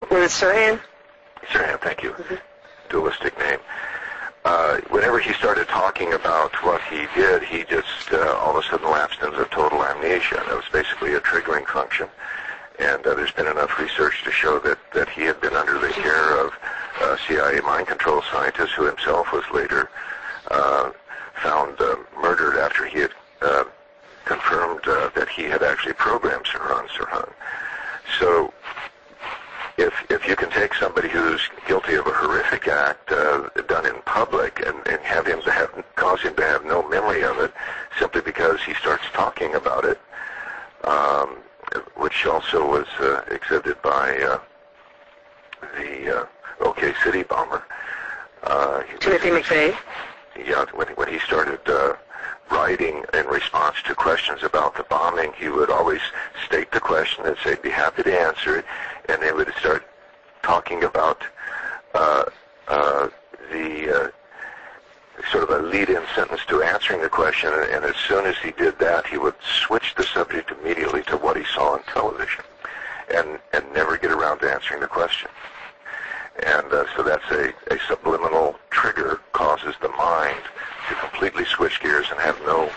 Was it Sirhan? Sirhan, thank you. Dualistic name. Whenever he started talking about what he did, he just all of a sudden lapsed into total amnesia. That was basically a triggering function. And there's been enough research to show that he had been under the care of CIA mind control scientist who himself was later found murdered after he had confirmed that he had actually programmed Sirhan. So if you can take somebody who's guilty of a horrific act done in public and have him cause him to have no memory of it simply because he starts talking about it, which also was exhibited by the OK City bomber. Timothy McVeigh? Yeah, when he started writing in response to questions about the bombing, he would always state the question and say, be happy to answer it, and they would start talking about the sort of a lead-in sentence to answering the question, and as soon as he did that, he would switch the subject immediately to what he saw on television and never get around to answering the question. And so that's a subliminal trigger, causes the mind to completely switch gears and have no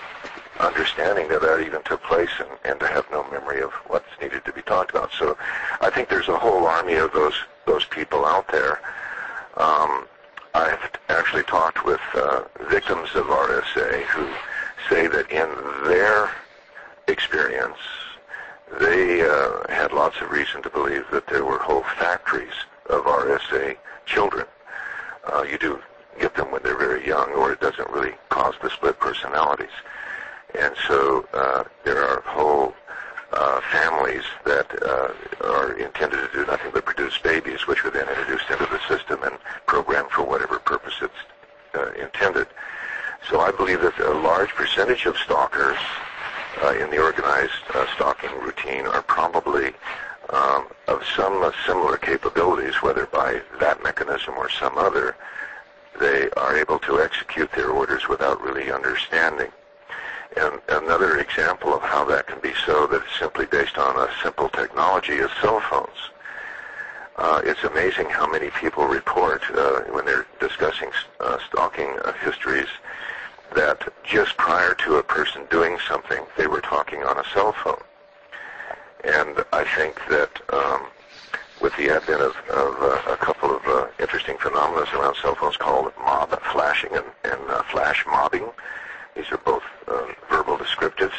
understanding that even took place and to have no memory of what's needed to be talked about. So I think there's a whole army of those people out there. I've actually talked with victims of RSA who say that in their experience, they had lots of reason to believe that there were whole factories of RSA children. You do get them when they're very young, or it doesn't really cause the split personalities. And so there are whole families that are intended to do nothing but produce babies, which were then introduced into the system and programmed for whatever purpose it's intended. So I believe that a large percentage of stalkers in the organized stalking routine are probably of some similar capabilities, whether by that mechanism or some other. They are able to execute their orders without really understanding. And another example of how that can be so, that is simply based on a simple technology, is cell phones. It's amazing how many people report when they're discussing stalking histories that just prior to a person doing something, they were talking on a cell phone. And I think that with the advent of a couple of interesting phenomena around cell phones called mob flashing and flash mobbing, these are both verbal descriptives.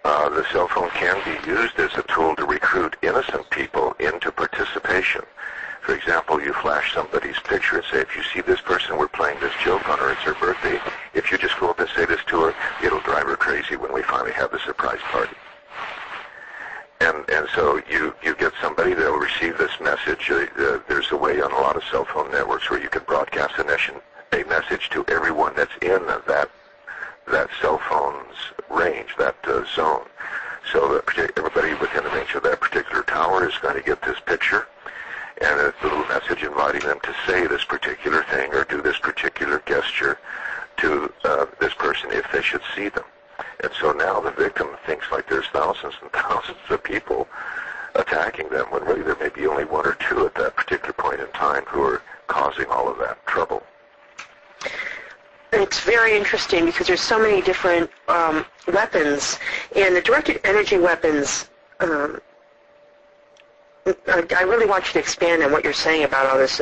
The cell phone can be used as a tool to recruit innocent people into participation. For example, you flash somebody's picture and say, if you see this person, we're playing this joke on her, it's her birthday. If you just go up and say this to her, it'll drive her crazy when we finally have the surprise party. And so you get somebody that will receive this message. There's a way on a lot of cell phone networks where you can broadcast a message to everyone that's in that cell phone's range, that zone. So that everybody within the range of that particular tower is going to get this picture, and a little message inviting them to say this particular thing or do this particular gesture to this person if they should see them. And so now the victim thinks like there's thousands and thousands of people attacking them, when really there may be only one or two at that particular point in time who are causing all of that trouble. It's very interesting because there's so many different weapons, and the directed energy weapons, I really want you to expand on what you're saying about all this,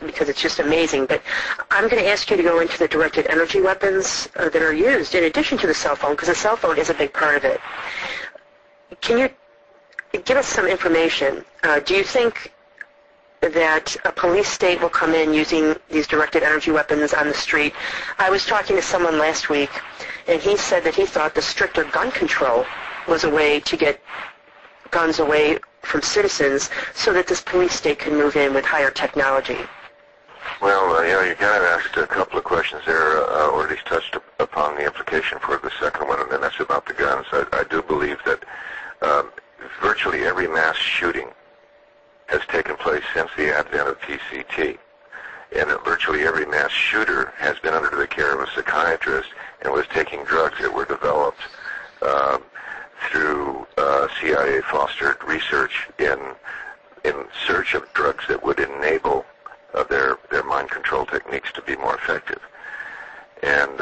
because it's just amazing. But I'm going to ask you to go into the directed energy weapons that are used in addition to the cell phone, because the cell phone is a big part of it. Can you give us some information? Do you think that a police state will come in using these directed energy weapons on the street? I was talking to someone last week, and he said that he thought the stricter gun control was a way to get guns away from citizens so that this police state can move in with higher technology. Well, you kind of asked a couple of questions there, or at least touched upon the implication for the second one, and then that's about the guns. I do believe that virtually every mass shooting has taken place since the advent of PCT, and that virtually every mass shooter has been under the care of a psychiatrist and was taking drugs that were developed through CIA-fostered research in in search of drugs that would enable their mind control techniques to be more effective. And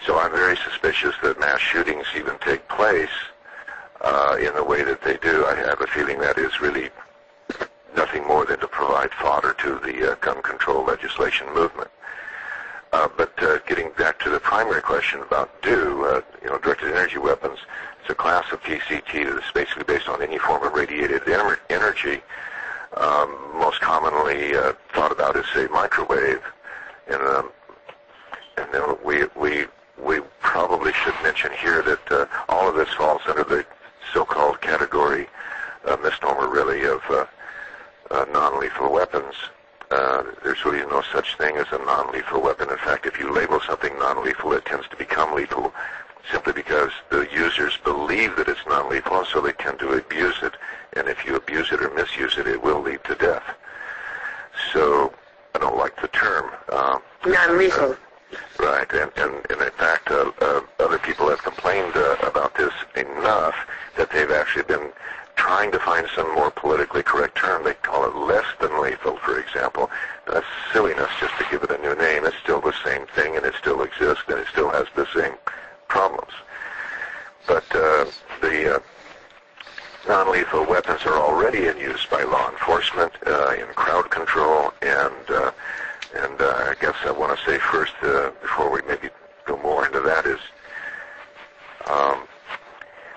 so I'm very suspicious that mass shootings even take place in the way that they do. I have a feeling that is really nothing more than to provide fodder to the gun control legislation movement. But getting back to the primary question about directed energy weapons, it's a class of PCT that is basically based on any form of radiated energy, most commonly thought about as, say, microwave. And then we probably should mention here that all of this falls under the so-called category, misnomer really, of non-lethal weapons. There's really no such thing as a non-lethal weapon. In fact, if you label something non-lethal, it tends to become lethal simply because the users believe that it's non-lethal, and so they tend to abuse it. And if you abuse it or misuse it, it will lead to death. So I don't like the term. Non-lethal. Right, and in fact, other people have complained about this enough that they've actually been trying to find some more politically correct term. They call it less than lethal, for example. That's silliness just to give it a new name. It's still the same thing, and it still exists, and it still has the same problems. But the non-lethal weapons are already in use by law enforcement, in crowd control, and I guess I want to say first, before we maybe go more into that, is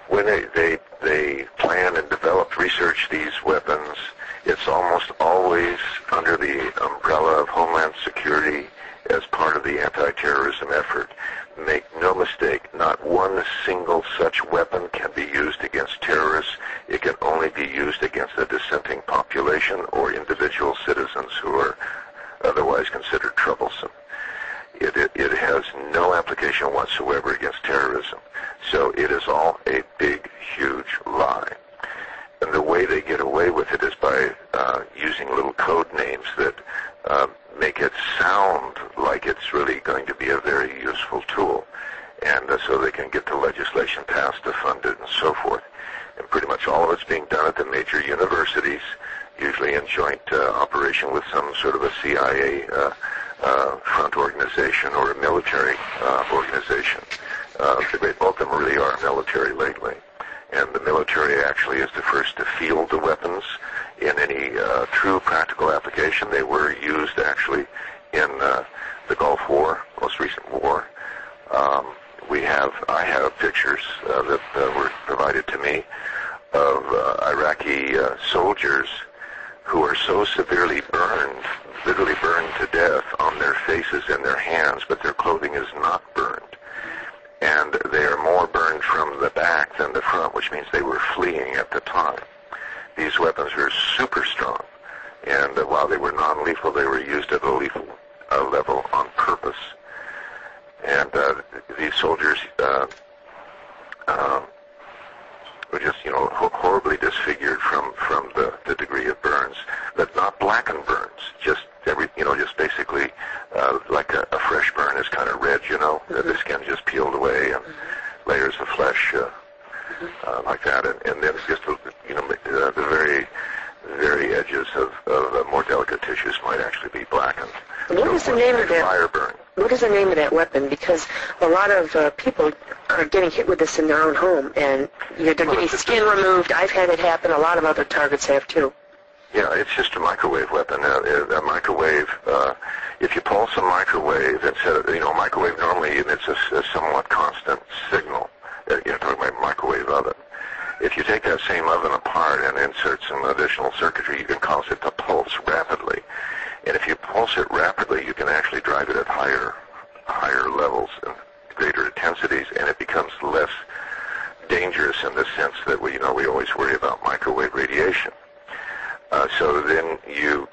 when they plan and develop, research these weapons, it's almost always under the umbrella of Homeland Security as part of the anti-terrorism effort. Make no mistake, not one single such weapon can be used against terrorists. It can only be used against a dissenting population or individual citizens who are otherwise considered troublesome. It has no application whatsoever against terrorism. So it is all a big, huge lie. And the way they get away with it is by using little code names that make it sound like it's really going to be a very useful tool. And so they can get the legislation passed to fund it and so forth. And pretty much all of it's being done at the major universities, usually in joint operation with some sort of a CIA front organization or a military organization. Both of them really are military lately. And the military actually is the first to field the weapons in any true practical application. They were used actually in the Gulf War, most recent war. I have pictures that were provided to me of Iraqi soldiers who are so severely burned, literally burned to death on their faces and their hands, but their clothing is not burned. And they are more burned from the back than the front, which means they were fleeing at the time. These weapons were super strong, and while they were non-lethal, they were used at a lethal level on purpose. And these soldiers were just, horribly disfigured from the degree of burns, but not blackened burns. Just just basically like a fresh burn is kind of red, the skin just peeled away and layers of flesh like that, and then just the very, very edges of more delicate tissues might actually be blackened. What is the name of that? Fire burn. What is the name of that weapon? Because a lot of people are getting hit with this in their own home, and they're getting skin removed. I've had it happen. A lot of other targets have too. Yeah, it's just a microwave weapon. A microwave, if you pulse a microwave, instead of, microwave normally emits a somewhat constant signal. Talking about microwave oven. If you take that same oven apart and insert some additional circuitry, you can cause it to pulse rapidly. And if you pulse it rapidly, you can actually drive it at higher levels and greater intensities, and it becomes less dangerous in the sense that we always worry about microwave radiation. So then you